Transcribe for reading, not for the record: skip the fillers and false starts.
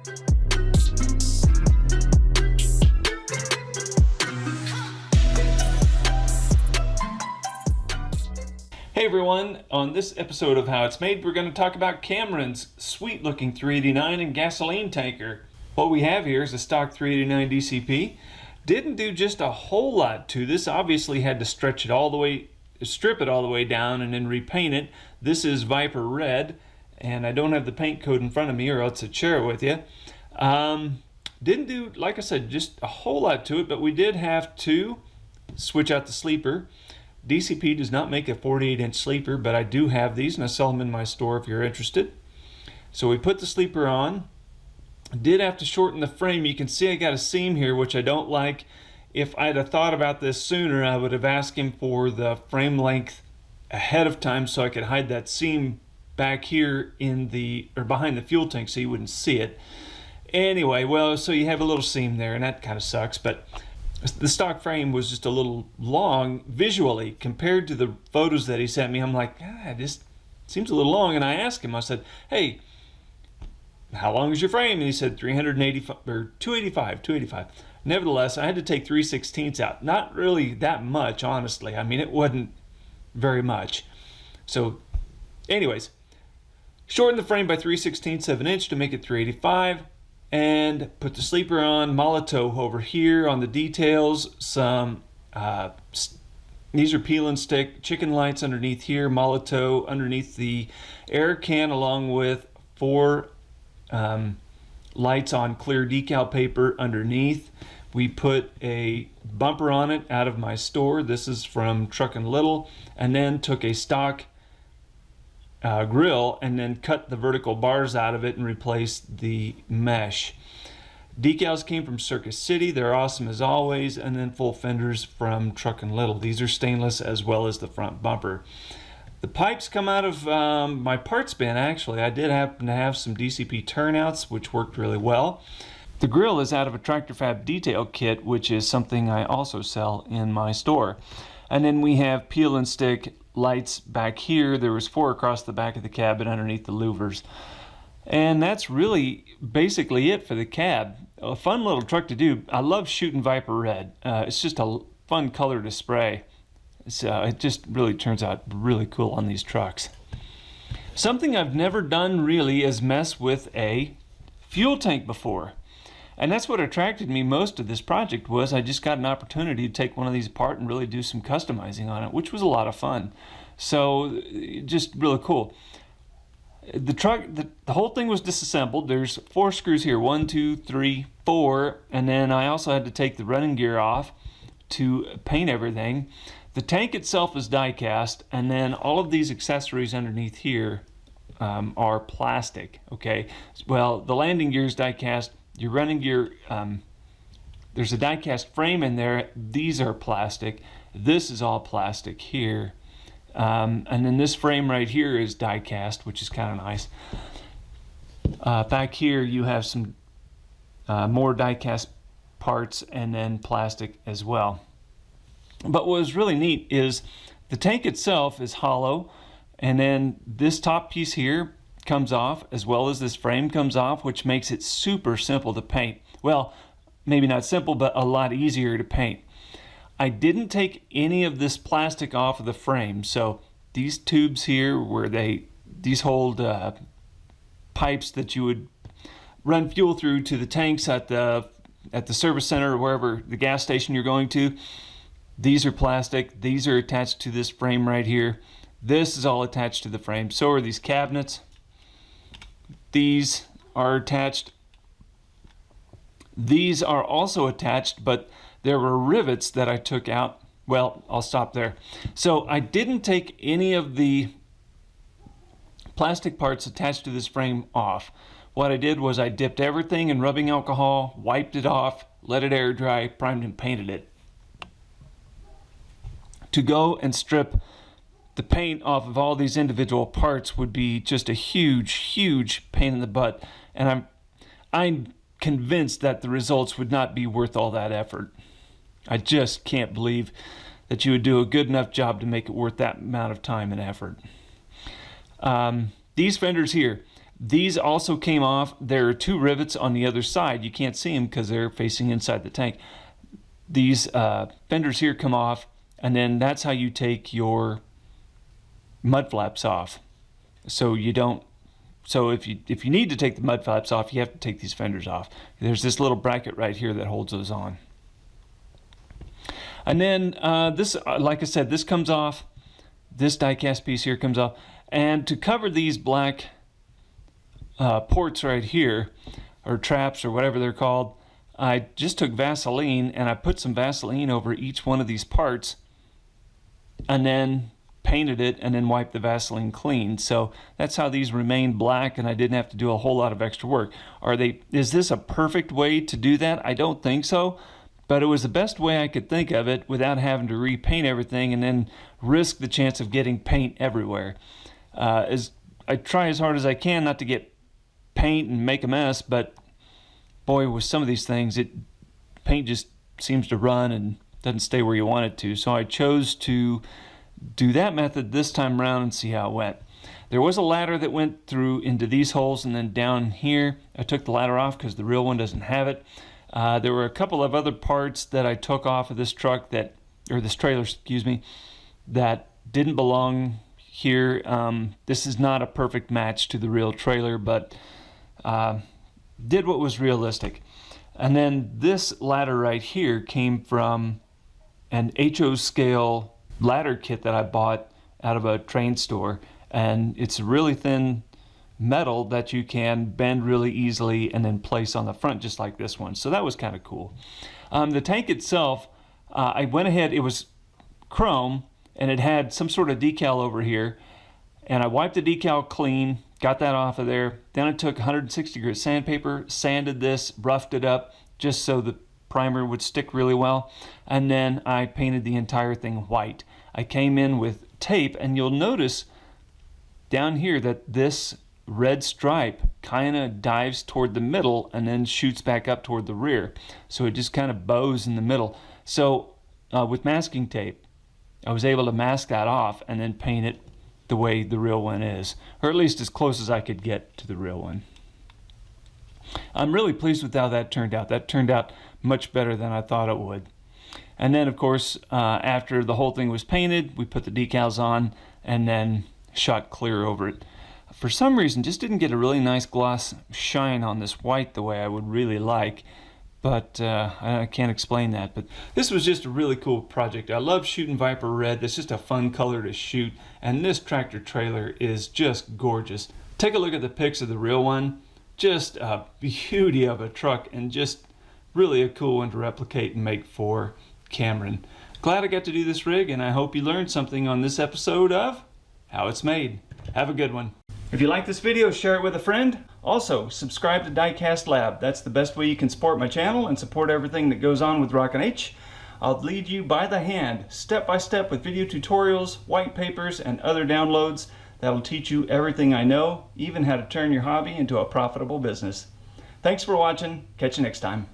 Hey everyone, on this episode of How It's Made, we're going to talk about Cameron's sweet looking 389 and gasoline tanker. What we have here is a stock 389 DCP. Didn't do just a whole lot to this. Obviously had to strip it all the way down and then repaint it. This is Viper Red, and I don't have the paint code in front of me or else I'd share it with you. Didn't do, like I said, just a whole lot to it, but we did have to switch out the sleeper. DCP does not make a 48-inch sleeper, but I do have these, and I sell them in my store if you're interested. So we put the sleeper on. Did have to shorten the frame. You can see I got a seam here, which I don't like. If I'd have thought about this sooner, I would have asked him for the frame length ahead of time so I could hide that seam back here in the, or behind the fuel tank so you wouldn't see it. Anyway, well, so you have a little seam there, and that kind of sucks, but the stock frame was just a little long visually compared to the photos that he sent me. I'm like, this seems a little long. And I asked him, I said, hey, how long is your frame? And he said 385 or 285. Nevertheless, I had to take 3/16 out. Not really that much, honestly. I mean, it wasn't very much. So anyways, shortened the frame by 3/16 of an inch to make it 385. And put the sleeper on, Molotov over here on the details, some these are peel and stick chicken lights underneath here, Molotov underneath the air can, along with 4 lights on clear decal paper underneath. We put a bumper on it out of my store. This is from Truck and Little, and then took a stock grill and then cut the vertical bars out of it and replaced the mesh. Decals came from Circus City. They're awesome as always. And then full fenders from Truck and Little. These are stainless as well as the front bumper. The pipes come out of my parts bin, actually. I did happen to have some DCP turnouts, which worked really well. The grill is out of a Tractor Fab detail kit, which is something I also sell in my store. And then we have peel and stick lights back here. There was 4 across the back of the cabin underneath the louvers. And that's really basically it for the cab. A fun little truck to do. I love shooting Viper Red. It's just a fun color to spray. So it just really turns out really cool on these trucks. Something I've never done really is mess with a fuel tank before. And that's what attracted me most to this project. Was I just got an opportunity to take one of these apart and really do some customizing on it, which was a lot of fun. So just really cool. The truck, the whole thing was disassembled. There's 4 screws here, 1, 2, 3, 4, and then I also had to take the running gear off to paint everything. The tank itself is die cast, and then all of these accessories underneath here are plastic. Okay, well, the landing gear is die cast. Your running gear, there's a die-cast frame in there. These are plastic. This is all plastic here. And then this frame right here is die-cast, which is kind of nice. Back here you have some more die-cast parts and then plastic as well. But what was really neat is the tank itself is hollow, and then this top piece here comes off, as well as this frame comes off, which makes it super simple to paint. Well, maybe not simple, but a lot easier to paint. I didn't take any of this plastic off of the frame, so these tubes here where these hold pipes that you would run fuel through to the tanks at the service center or wherever the gas station you're going to. These are plastic. These are attached to this frame right here. This is all attached to the frame. So are these cabinets. These are attached. These are also attached, but there were rivets that I took out. Well, I'll stop there. So I didn't take any of the plastic parts attached to this frame off. What I did was I dipped everything in rubbing alcohol, wiped it off, let it air dry, primed and painted it. To go and strip the paint off of all these individual parts would be just a huge pain in the butt, and I'm convinced that the results would not be worth all that effort. I just can't believe that you would do a good enough job to make it worth that amount of time and effort. These fenders here, These also came off. There are 2 rivets on the other side. You can't see them because they're facing inside the tank. These fenders here come off, and then that's how you take your mud flaps off. So you don't. So if you need to take the mud flaps off, you have to take these fenders off. There's this little bracket right here that holds those on. And then this, like I said, this comes off. This die-cast piece here comes off. And to cover these black ports right here, or traps, or whatever they're called, I just took Vaseline and I put some Vaseline over each one of these parts, and then painted it, and then wiped the Vaseline clean. So that's how these remain black, and I didn't have to do a whole lot of extra work. Is this a perfect way to do that? I don't think so, but it was the best way I could think of it without having to repaint everything and then risk the chance of getting paint everywhere. I try as hard as I can not to get paint and make a mess, but boy, with some of these things, paint just seems to run and doesn't stay where you want it to. So I chose to do that method this time around and see how it went. There was a ladder that went through into these holes, and then down here I took the ladder off because the real one doesn't have it. There were a couple of other parts that I took off of this truck or this trailer, excuse me, that didn't belong here. This is not a perfect match to the real trailer, but did what was realistic. And then this ladder right here came from an HO scale ladder kit that I bought out of a train store, and it's really thin metal that you can bend really easily and then place on the front just like this one. So that was kind of cool. The tank itself, I went ahead, it was chrome and it had some sort of decal over here, and I wiped the decal clean, got that off of there. Then I took 160 grit sandpaper, sanded this, roughed it up just so the primer would stick really well, and then I painted the entire thing white. I came in with tape, and you'll notice down here that this red stripe kind of dives toward the middle and then shoots back up toward the rear. So it just kind of bows in the middle. So with masking tape, I was able to mask that off and then paint it the way the real one is, or at least as close as I could get to the real one. I'm really pleased with how that turned out. That turned out much better than I thought it would. And then, of course, after the whole thing was painted, we put the decals on and then shot clear over it. For some reason, just didn't get a really nice gloss shine on this white the way I would really like, but I can't explain that. But this was just a really cool project. I love shooting Viper Red. It's just a fun color to shoot, and this tractor trailer is just gorgeous. Take a look at the pics of the real one. Just a beauty of a truck, and just really a cool one to replicate and make for Cameron. Glad I got to do this rig, and I hope you learned something on this episode of How It's Made. Have a good one. If you like this video, share it with a friend. Also, subscribe to Diecast Lab. That's the best way you can support my channel and support everything that goes on with Rockin' H. I'll lead you by the hand, step by step, with video tutorials, white papers, and other downloads that'll teach you everything I know, even how to turn your hobby into a profitable business. Thanks for watching. Catch you next time.